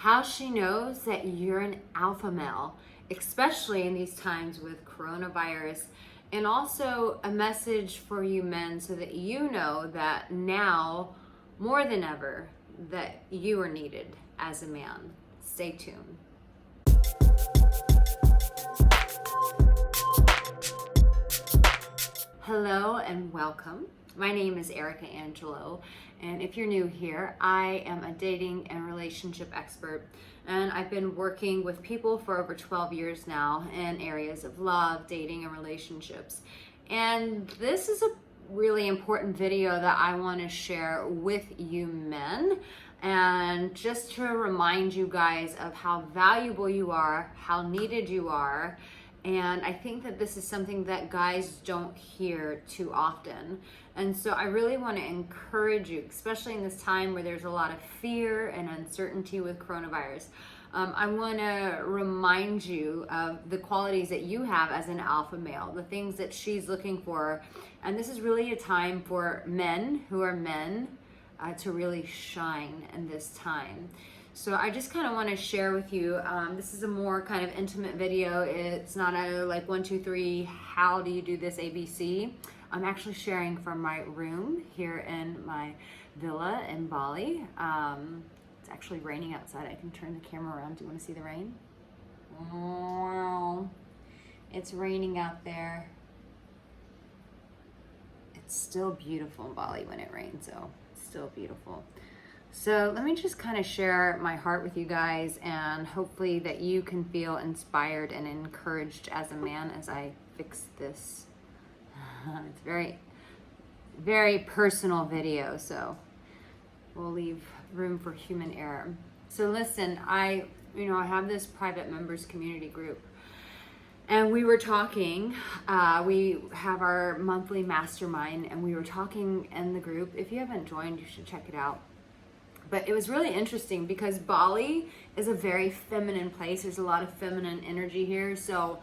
how she knows that you're an alpha male, especially in these times with coronavirus, and also a message for you men so that you know that now more than ever that you are needed as a man. Stay tuned. Hello and welcome. My name is Arica Angelo, and if you're new here, I am a dating and relationship expert, and I've been working with people for over 12 years now in areas of love, dating, and relationships. And this is a really important video that I want to share with you men, and just to remind you guys of how valuable you are, how needed you are. And I think that this is something that guys don't hear too often. And so I really want to encourage you, especially in this time where there's a lot of fear and uncertainty with coronavirus. I want to remind you of the qualities that you have as an alpha male, the things that she's looking for. And this is really a time for men who are men to really shine in this time. So I just kind of want to share with you, this is a more kind of intimate video. It's not a like 1, 2, 3, how do you do this ABC. I'm actually sharing from my room here in my villa in Bali. It's actually raining outside. I can turn the camera around. Do you want to see the rain? Wow. It's raining out there. It's still beautiful in Bali when it rains, so it's still beautiful. So let me just kind of share my heart with you guys, and hopefully that you can feel inspired and encouraged as a man as I fix this. It's very, very personal video, so we'll leave room for human error. So listen, I have this private members community group, and we were talking, we have our monthly mastermind, and we were talking in the group. If you haven't joined, you should check it out. But it was really interesting because Bali is a very feminine place. There's a lot of feminine energy here. So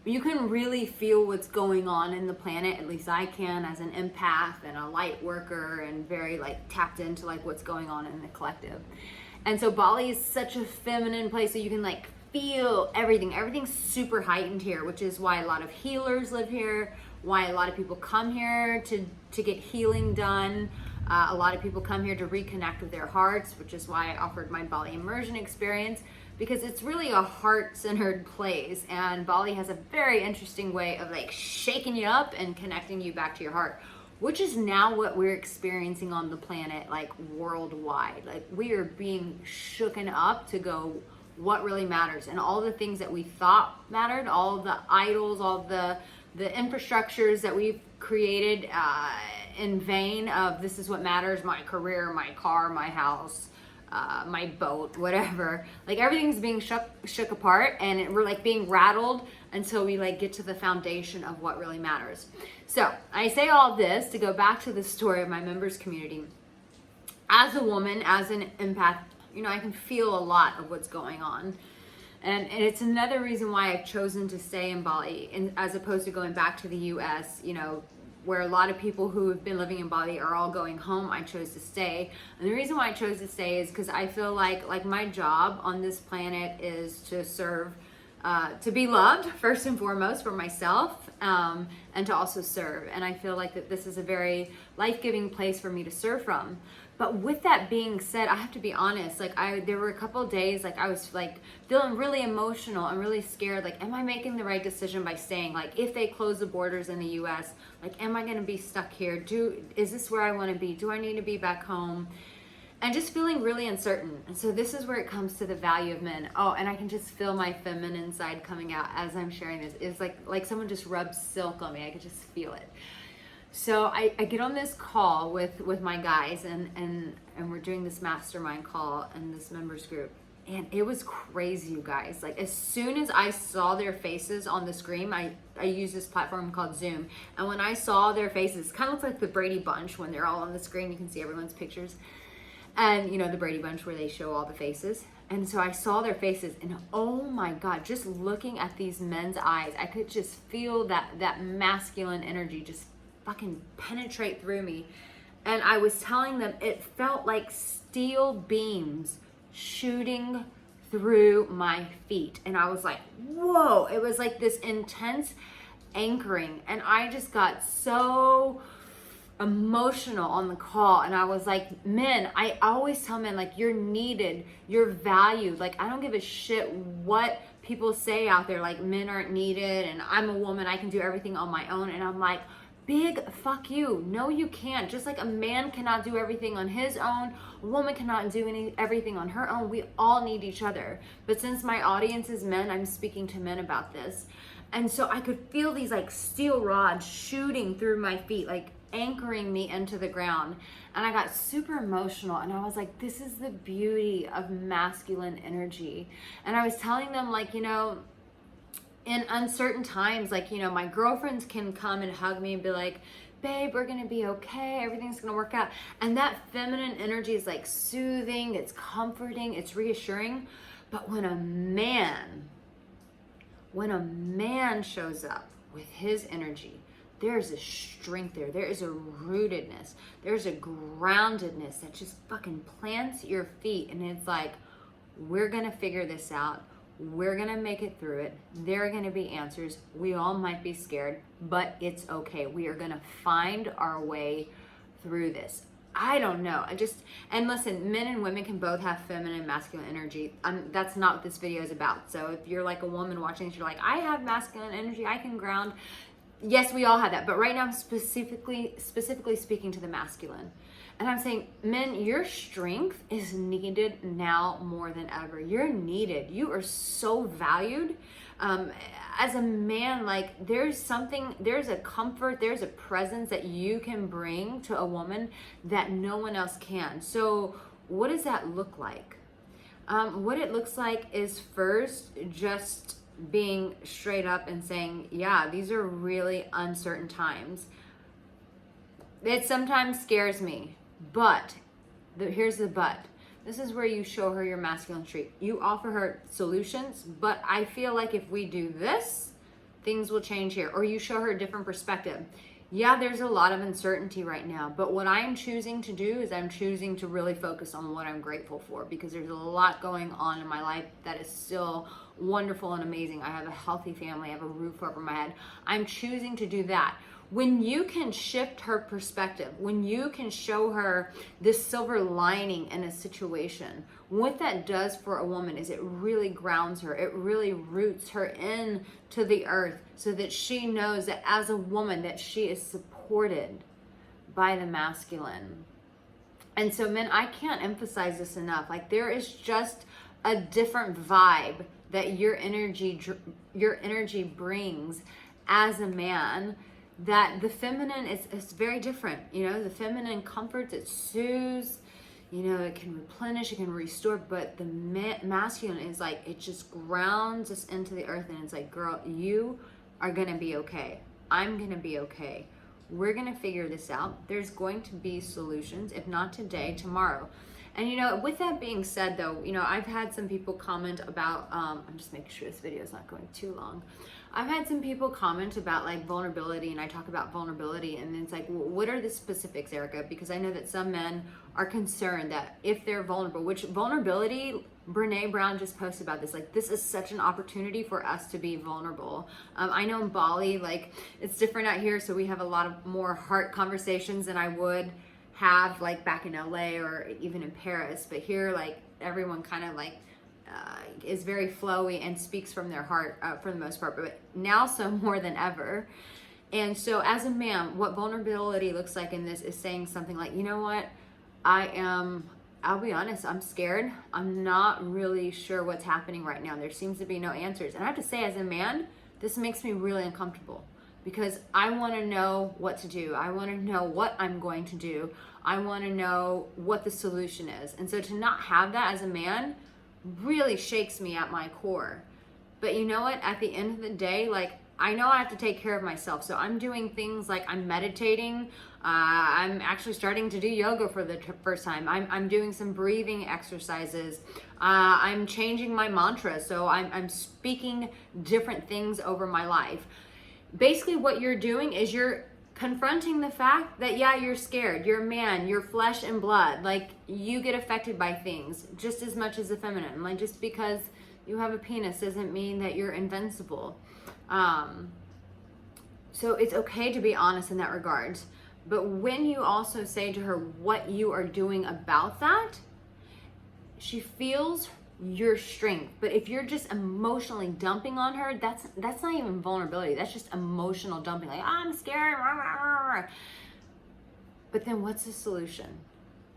you can really feel what's going on in the planet. At least I can, as an empath and a light worker, and very like tapped into like what's going on in the collective. And so Bali is such a feminine place, so you can like feel everything. Everything's super heightened here, which is why a lot of healers live here, why a lot of people come here to get healing done. A lot of people come here to reconnect with their hearts, which is why I offered my Bali immersion experience, because it's really a heart-centered place, and Bali has a very interesting way of like shaking you up and connecting you back to your heart, which is now what we're experiencing on the planet, like worldwide. Like we are being shooken up to go, what really matters, and all the things that we thought mattered, all the idols, all the infrastructures that we've created in vain of this is what matters, my career, my car, my house, my boat, whatever. Like everything's being shook apart, and we're like being rattled until we like get to the foundation of what really matters. So I say all this to go back to the story of my members community. As a woman, as an empath, I can feel a lot of what's going on. And it's another reason why I've chosen to stay in Bali, as opposed to going back to the US, where a lot of people who have been living in Bali are all going home. I chose to stay. And the reason why I chose to stay is because I feel like my job on this planet is to serve, to be loved first and foremost for myself, and to also serve. And I feel like that this is a very life-giving place for me to serve from. But with that being said, I have to be honest, there were a couple of days, I was feeling really emotional and really scared. Am I making the right decision by staying? If they close the borders in the US, am I going to be stuck here? Is this where I want to be? Do I need to be back home? And just feeling really uncertain. And so this is where it comes to the value of men. Oh, and I can just feel my feminine side coming out as I'm sharing this. It's like someone just rubbed silk on me. I could just feel it. So I get on this call with my guys, and we're doing this mastermind call in this members group, and it was crazy, you guys. As soon as I saw their faces on the screen, I use this platform called Zoom, and when I saw their faces, it kind of looks like the Brady Bunch when they're all on the screen. You can see everyone's pictures, and the Brady Bunch where they show all the faces. And so I saw their faces, and oh my God, just looking at these men's eyes, I could just feel that masculine energy just fucking penetrate through me. And I was telling them it felt like steel beams shooting through my feet. And I was like, whoa, it was like this intense anchoring. And I just got so emotional on the call. And I was like, men, I always tell men, like, you're needed, you're valued. Like, I don't give a shit what people say out there, like men aren't needed and I'm a woman, I can do everything on my own. And I'm like, big fuck you. No, you can't. Just like a man cannot do everything on his own, a woman cannot do everything on her own. We all need each other. But since my audience is men, I'm speaking to men about this. And so I could feel these like steel rods shooting through my feet, like anchoring me into the ground. And I got super emotional, and I was like, this is the beauty of masculine energy. And I was telling them, like, you know, in uncertain times, like, you know, my girlfriends can come and hug me and be like, babe, we're gonna be okay, everything's gonna work out. And that feminine energy is like soothing, it's comforting, it's reassuring. But when a man shows up with his energy, there's a strength there. There is a rootedness. There's a groundedness that just fucking plants your feet. And it's like, we're going to figure this out. We're going to make it through it. There are going to be answers. We all might be scared, but it's okay. We are going to find our way through this. I don't know. And listen, men and women can both have feminine and masculine energy. That's not what this video is about. So if you're like a woman watching this, you're like, I have masculine energy, I can ground. Yes, we all have that, but right now I'm specifically speaking to the masculine. And I'm saying, men, your strength is needed now more than ever. You're needed. You are so valued. As a man, like, there's a comfort, there's a presence that you can bring to a woman that no one else can. So what does that look like? What it looks like is first just being straight up and saying, yeah, these are really uncertain times. It sometimes scares me, but here's the but. This is where you show her your masculine trait. You offer her solutions, but I feel like if we do this, things will change here. Or you show her a different perspective. Yeah, there's a lot of uncertainty right now, but what I'm choosing to do is I'm choosing to really focus on what I'm grateful for, because there's a lot going on in my life that is still wonderful and amazing. I have a healthy family, I have a roof over my head. I'm choosing to do that. When you can shift her perspective, when you can show her this silver lining in a situation, what that does for a woman is it really grounds her. It really roots her into the earth so that she knows that as a woman that she is supported by the masculine. And so, men, I can't emphasize this enough. Like, there is just a different vibe that your energy brings as a man, that the feminine is very different. You know, the feminine comforts, it soothes, you know, it can replenish, it can restore, but the masculine is like, it just grounds us into the earth, and it's like, girl, you are gonna be okay. I'm gonna be okay. We're gonna figure this out. There's going to be solutions, if not today, tomorrow. And, you know, with that being said, though, you know, I've had some people comment about, I'm just making sure this video is not going too long. I've had some people comment about, like, vulnerability, and I talk about vulnerability, and it's like, well, what are the specifics, Arica? Because I know that some men are concerned that if they're vulnerable, which vulnerability, Brene Brown just posted about this, like, this is such an opportunity for us to be vulnerable. I know in Bali, like, it's different out here, so we have a lot of more heart conversations than I would have, like, back in LA or even in Paris. But here, like, everyone kind of, like, is very flowy and speaks from their heart for the most part, but now so more than ever. And so as a man, what vulnerability looks like in this is saying something like, you know what, I'll be honest, I'm scared. I'm not really sure what's happening right now. There seems to be no answers. And I have to say, as a man, this makes me really uncomfortable, because I want to know what to do. I want to know what I'm going to do. I want to know what the solution is. And so to not have that as a man really shakes me at my core. But you know what? At the end of the day, like, I know I have to take care of myself. So I'm doing things like I'm meditating. I'm actually starting to do yoga for the first time. I'm doing some breathing exercises. I'm changing my mantra. So I'm speaking different things over my life. Basically what you're doing is you're confronting the fact that, yeah, you're scared, you're a man, you're flesh and blood, like you get affected by things just as much as the feminine. Like just because you have a penis doesn't mean that you're invincible. So it's okay to be honest in that regard. But when you also say to her what you are doing about that, she feels your strength. But if you're just emotionally dumping on her, that's not even vulnerability. That's just emotional dumping. Like, I'm scared. But then what's the solution?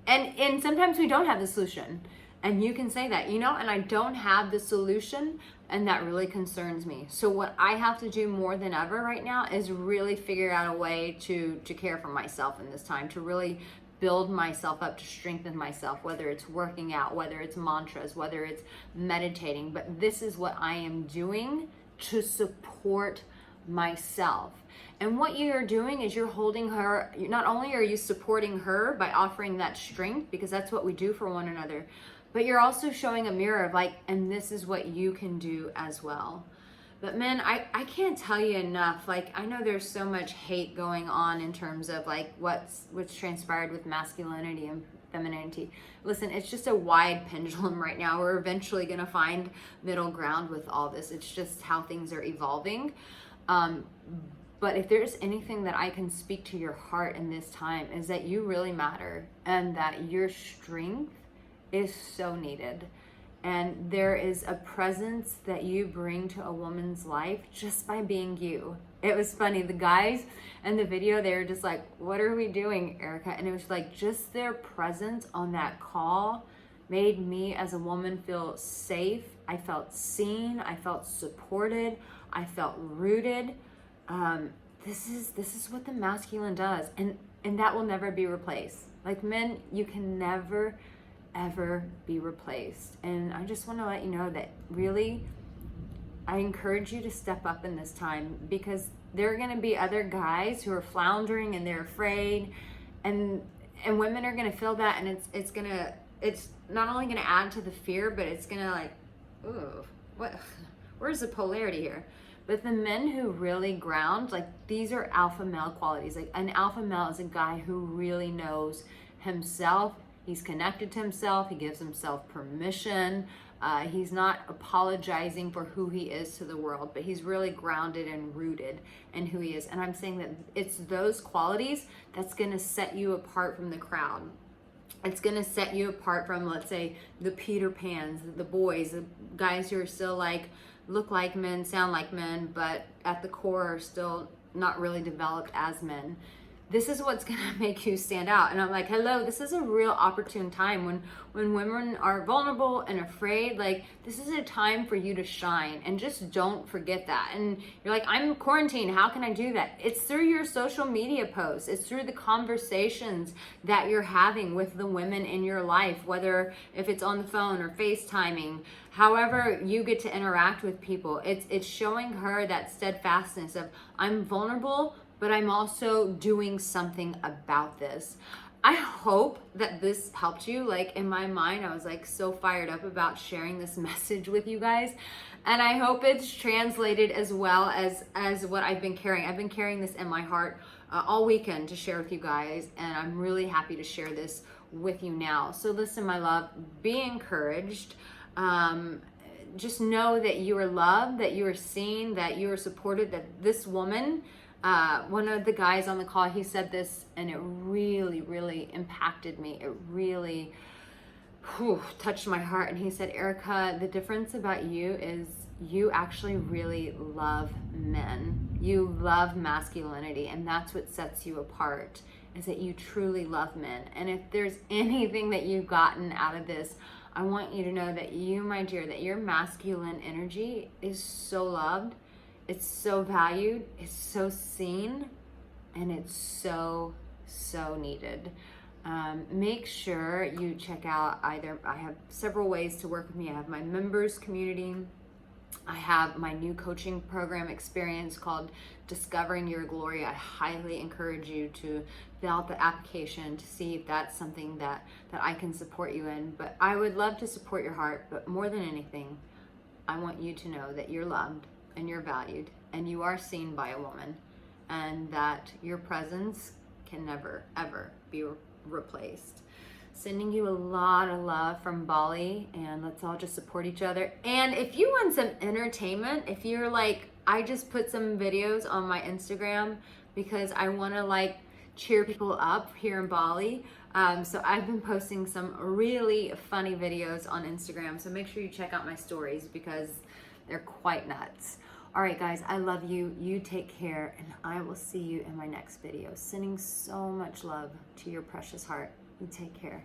And sometimes we don't have the solution. And you can say that, and I don't have the solution, and that really concerns me. So what I have to do more than ever right now is really figure out a way to care for myself in this time, to really build myself up, to strengthen myself, whether it's working out, whether it's mantras, whether it's meditating. But this is what I am doing to support myself. And what you're doing is you're holding her. Not only are you supporting her by offering that strength, because that's what we do for one another, but you're also showing a mirror of like, and this is what you can do as well. But men, I can't tell you enough. Like, I know there's so much hate going on in terms of like what's transpired with masculinity and femininity. Listen, it's just a wide pendulum right now. We're eventually going to find middle ground with all this. It's just how things are evolving. But if there's anything that I can speak to your heart in this time, is that you really matter, and that your strength is so needed. And there is a presence that you bring to a woman's life just by being you. It was funny, the guys in the video, they were just like, what are we doing, Arica? And it was like, just their presence on that call made me as a woman feel safe. I felt seen, I felt supported, I felt rooted. This is what the masculine does, and that will never be replaced. Like, men, you can never ever be replaced. And I just want to let you know that really I encourage you to step up in this time, because there are going to be other guys who are floundering and they're afraid, and women are going to feel that, and it's not only going to add to the fear, but it's going to like, ooh, where's the polarity here? But the men who really ground, like, these are alpha male qualities. Like, an alpha male is a guy who really knows himself. He's connected to himself. He gives himself permission. He's not apologizing for who he is to the world, but he's really grounded and rooted in who he is. And I'm saying that it's those qualities that's going to set you apart from the crowd. It's going to set you apart from, let's say, the Peter Pans, the boys, the guys who are still like, look like men, sound like men, but at the core are still not really developed as men. This is what's going to make you stand out. And I'm like, hello, this is a real opportune time when women are vulnerable and afraid. Like, this is a time for you to shine, and just don't forget that. And you're like, I'm quarantined, how can I do that? It's through your social media posts. It's through the conversations that you're having with the women in your life, whether if it's on the phone or FaceTiming, however you get to interact with people. It's showing her that steadfastness of, I'm vulnerable, but I'm also doing something about this. I hope that this helped you. Like, in my mind, I was like so fired up about sharing this message with you guys. And I hope it's translated as well as what I've been carrying. I've been carrying this in my heart all weekend to share with you guys. And I'm really happy to share this with you now. So listen, my love, be encouraged. Just know that you are loved, that you are seen, that you are supported, that this woman, one of the guys on the call, he said this, and it really, really impacted me. It really touched my heart. And he said, Arica, the difference about you is you actually really love men. You love masculinity, and that's what sets you apart, is that you truly love men. And if there's anything that you've gotten out of this, I want you to know that you, my dear, that your masculine energy is so loved. It's so valued, it's so seen, and it's so, so needed. Make sure you check out either, I have several ways to work with me. I have my members community. I have my new coaching program experience called Discovering Your Glory. I highly encourage you to fill out the application to see if that's something that I can support you in. But I would love to support your heart, but more than anything, I want you to know that you're loved, and you're valued, and you are seen by a woman, and that your presence can never, ever be replaced. Sending you a lot of love from Bali, and let's all just support each other. And if you want some entertainment, if you're like, I just put some videos on my Instagram because I want to like cheer people up here in Bali. So I've been posting some really funny videos on Instagram. So make sure you check out my stories because they're quite nuts. All right, guys, I love you. You take care, and I will see you in my next video. Sending so much love to your precious heart. You take care.